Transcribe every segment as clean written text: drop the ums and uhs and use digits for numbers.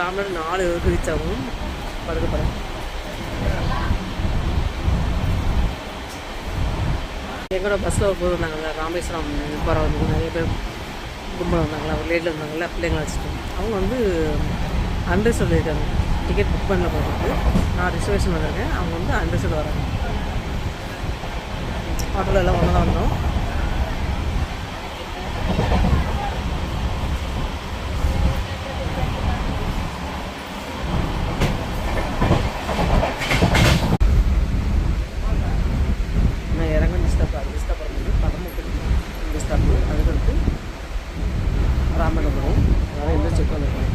Ramanad 4 reach ஆகும் படுக்கப்படம். எங்களோட பஸ்ஸில் போயிருந்தாங்கல்ல ராமேஸ்வரம் போகிற வந்து நிறைய பேர் கும்பல் வந்தாங்களா, ஒரு லேட்டில் இருந்தாங்களா, பிள்ளைங்களை வச்சுட்டு அவங்க வந்து அன்ரிசர்வ் இருக்காங்க. டிக்கெட் புக் பண்ணல போகிறதுக்கு நான் ரிசர்வேஷன் வந்திருக்கேன். அவங்க வந்து அன்ரிசர்வ் வராங்க. ஆட்டோவில் எல்லாம் ஒன்றா தான் வந்தோம். நான் இறங்க ஸ்டாப் வந்து பரமக்குடி இந்த ஸ்டாப்பு. அதுக்கடுத்து ராமநாதபுரம். அதனால் எந்த செக் பண்ணிருக்கேன்.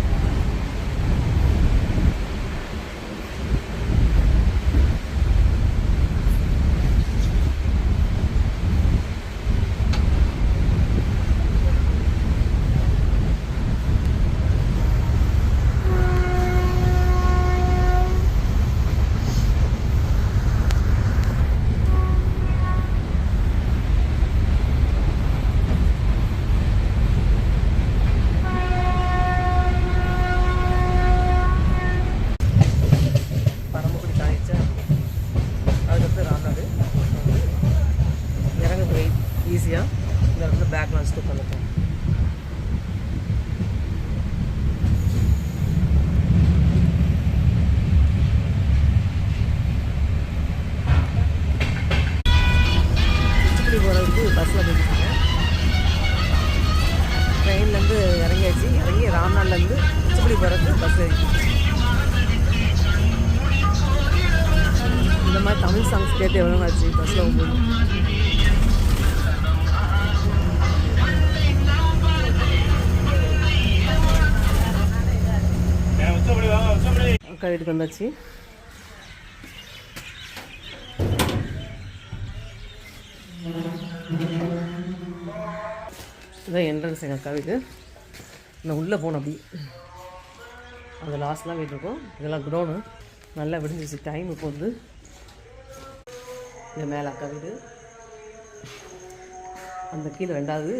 ஈஸியாக இந்த இடத்துல பேக்லாம் வச்சுட்டு உட்காந்துப்போம். இப்படி போகிறதுக்கு பஸ்ஸில் போயிட்டுருக்கேன். ட்ரெயின்லேருந்து இறங்கியாச்சு. இறங்கி ராம்நாட்லேருந்து இப்படி போகிறதுக்கு பஸ் ஏறிச்சு. இந்த மாதிரி தமிழ் சாங்ஸ் கேட்டு எவ்வளோ ஆச்சு பஸ்ஸில் போகும்போது. அக்கா வீட்டுக்கு வந்தாச்சு. இதான் என்ட்ரன்ஸ் எங்கள் அக்கா வீடு. நான் உள்ளே போனோம். அப்படி அந்த லாஸ்ட்லாம் வீடு இருக்கும். இதெல்லாம் குடோனு. நல்லா விடிஞ்சிச்சு. டைம் இப்போ வந்து இது மேலே அக்கா வீடு. அந்த கீழே 2வது